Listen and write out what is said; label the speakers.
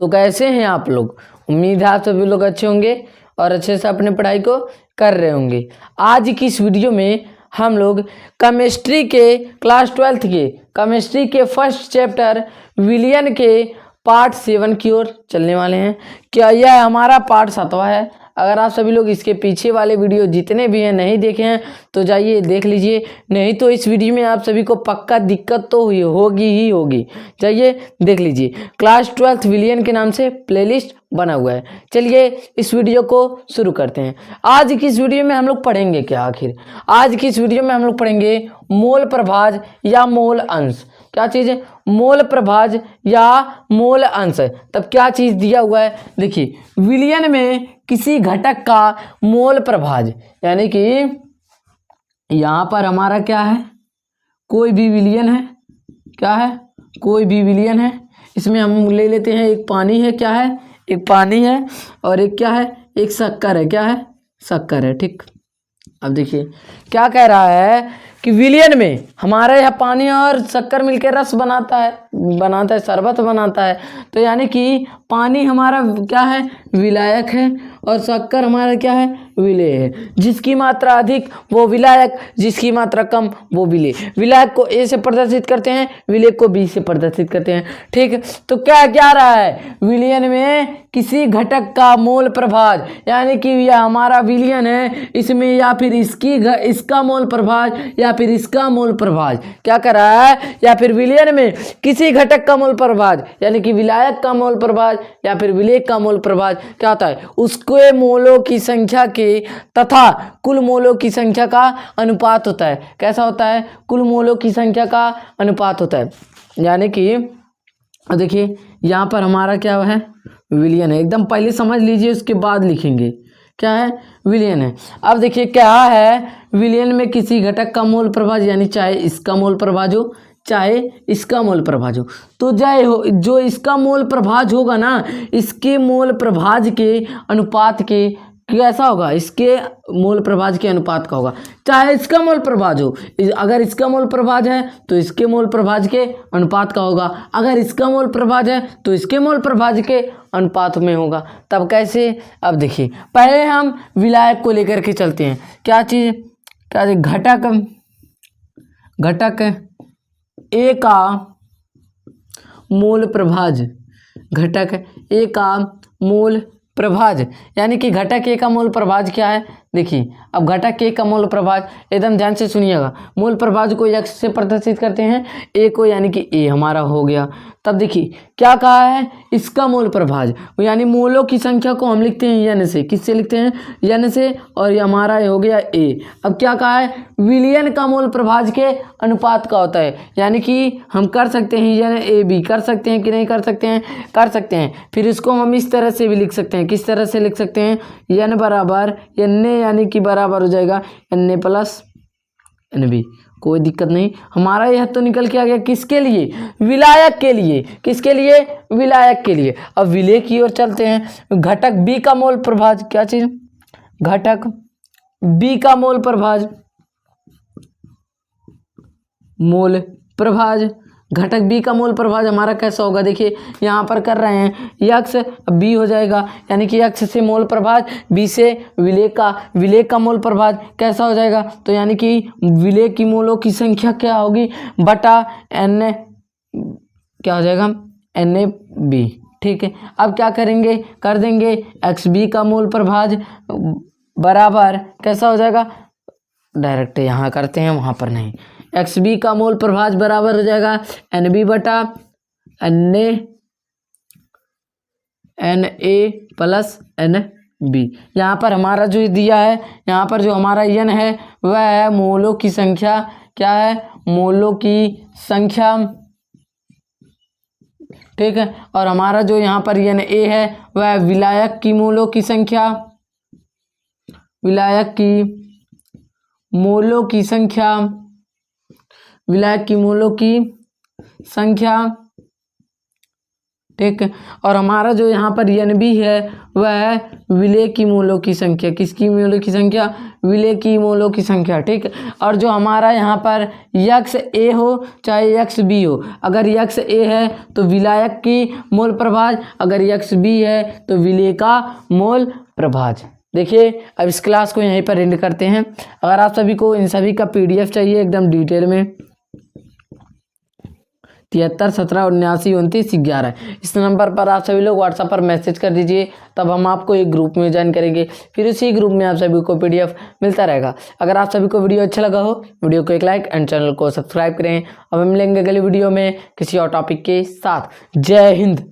Speaker 1: तो कैसे हैं आप लोग? उम्मीद है आप सभी लोग अच्छे होंगे और अच्छे से अपने पढ़ाई को कर रहे होंगे। आज की इस वीडियो में हम लोग केमिस्ट्री के क्लास 12th के केमिस्ट्री के फर्स्ट चैप्टर विलियन के पार्ट 7 की ओर चलने वाले हैं। क्या यह हमारा पार्ट 7वां है? अगर आप सभी लोग इसके पीछे वाले वीडियो जितने भी हैं नहीं देखे हैं तो जाइए देख लीजिए, नहीं तो इस वीडियो में आप सभी को पक्का दिक्कत तो होगी ही होगी। जाइए देख लीजिए, क्लास 12th विलियन के नाम से प्लेलिस्ट बना हुआ है। चलिए इस वीडियो को शुरू करते हैं। आज की इस वीडियो में हम लोग पढ़ेंगे क्या? आखिर आज की इस वीडियो में हम लोग पढ़ेंगे मोल प्रभाज या मोल अंश। क्या चीज़ है? मोल प्रभाज या मोल अंश। तब क्या चीज़ दिया हुआ है? देखिए, विलियन में किसी घटक का मोल प्रभाज, यानी कि यहाँ पर हमारा क्या है, कोई भी विलियन है। क्या है? कोई भी विलियन है। इसमें हम ले लेते हैं एक पानी है। क्या है? एक पानी है और एक क्या है, एक शक्कर है। क्या है? शक्कर है। ठीक, अब देखिए क्या कह रहा है कि विलियन में हमारे यहाँ पानी और शक्कर मिलकर रस बनाता है, शरबत बनाता है। तो यानी कि पानी हमारा क्या है, विलायक है, और शक्कर हमारा क्या है, विलेय है। जिसकी मात्रा अधिक वो विलायक, जिसकी मात्रा कम वो विलेय। विलायक को ए से प्रदर्शित करते हैं, विलेय को बी से प्रदर्शित करते हैं। ठीक, तो क्या क्या रहा है, विलियन में किसी घटक का मोल प्रभाज, यानी कि यह हमारा विलियन है, इसमें या फिर इसका मोल प्रभाज या फिर इसका मोल प्रभाज क्या कर रहा है, या फिर विलियन में किसी घटक का मोल प्रभाज यानी कि विलायक का मोल प्रभाज या फिर विलेय का मोल प्रभाज क्या होता है, उसके मोलों की संख्या के तथा कुल मोलों की संख्या का अनुपात होता है। कैसा होता है? कुल मोलों की संख्या का अनुपात होता है। यानी कि देखिए यहाँ पर हमारा क्या है, विलियन है। एकदम पहले समझ लीजिए, उसके बाद लिखेंगे। क्या है? विलियन है। अब देखिए क्या है, विलियन में किसी घटक का मोल प्रभाज, यानी चाहे इसका मोल प्रभाज हो चाहे इसका मोल प्रभाज हो, तो जो इसका मोल प्रभाज होगा ना, इसके मोल प्रभाज के अनुपात के कैसा होगा, इसके मोल प्रभाज के अनुपात का होगा। चाहे इसका मोल प्रभाज हो, अगर इसका मोल प्रभाज है तो इसके मोल प्रभाज के अनुपात का होगा, अगर इसका मोल प्रभाज है तो इसके मोल प्रभाज के अनुपात में होगा। तब कैसे? अब देखिए पहले हम विलायक को लेकर के चलते हैं। क्या चीज़? क्या चीज़? घटक ए का मोल प्रभाज, घटक ए का मोल प्रभाज, यानी कि घटक ए का मोल प्रभाज क्या है? देखिए अब घटक ए का मोल प्रभाज एकदम ध्यान से सुनिएगा। मोल प्रभाज को x से प्रदर्शित करते हैं, ए को, यानी कि ए हमारा हो गया। तब देखिए क्या कहा है, इसका मोल प्रभाज, यानी मोलों की संख्या को हम लिखते हैं n से। किससे लिखते हैं? n से, और ये हमारा हो गया ए। अब क्या कहा है, विलियन का मोल प्रभाज के अनुपात का होता है, यानी कि हम कर सकते हैं n a b, कर सकते हैं कि नहीं कर सकते हैं? कर सकते हैं। फिर इसको हम इस तरह से भी लिख सकते हैं। किस तरह से लिख सकते हैं? n बराबर n, यानी कि बराबर हो जाएगा na प्लस nb। कोई दिक्कत नहीं, हमारा यह तो निकल के आ गया। किसके लिए? विलायक के लिए। किसके लिए? विलायक के लिए। अब विलेय की ओर चलते हैं। घटक बी का मोल प्रभाज, क्या चीज? घटक बी का मोल प्रभाज, मोल प्रभाज, घटक बी का मोल प्रभाज हमारा कैसा होगा? देखिए यहाँ पर कर रहे हैं यक्स, बी हो जाएगा, यानी कि यक्स से मोल प्रभाज, बी से विलेय का मोल प्रभाज कैसा हो जाएगा? तो यानी कि विलेय की मोलों की संख्या क्या होगी, बटा एन, क्या हो जाएगा, NaB। ठीक है, अब क्या करेंगे, कर देंगे XB का मोल प्रभाज बराबर कैसा हो जाएगा, डायरेक्ट यहाँ करते हैं, वहाँ पर नहीं। XB का मोल प्रभाज बराबर हो जाएगा NB बटा Na प्लस NB। यहाँ पर हमारा जो दिया है, यहाँ पर जो हमारा n है वह है मोलों की संख्या। क्या है? मोलों की संख्या। ठीक है, और हमारा जो यहाँ पर Na है वह विलायक की मोलों की संख्या, विलायक की मोलों की संख्या, विलायक की मोलों की संख्या ठीक है। और हमारा जो यहाँ पर एन बी है वह है विलय की मोलों की संख्या। किसकी मोलों की संख्या? विलय की मोलों की संख्या, ठीक है। और जो हमारा यहाँ पर यक्स ए हो चाहे यक्स बी हो, अगर यक्स ए है तो विलायक की मोल प्रभाज, अगर यक्स बी है तो विलय का मोल प्रभाज। देखिए अब इस क्लास को यहीं पर एंड करते हैं। अगर आप सभी को इन सभी का पीडीएफ चाहिए एकदम डिटेल में 73 17 79 29 11 इस नंबर पर आप सभी लोग व्हाट्सएप पर मैसेज कर दीजिए, तब हम आपको एक ग्रुप में ज्वाइन करेंगे, फिर उसी ग्रुप में आप सभी को पीडीएफ मिलता रहेगा। अगर आप सभी को वीडियो अच्छा लगा हो, वीडियो को एक लाइक एंड चैनल को सब्सक्राइब करें। अब हम मिलेंगे अगले वीडियो में किसी और टॉपिक के साथ। जय हिंद।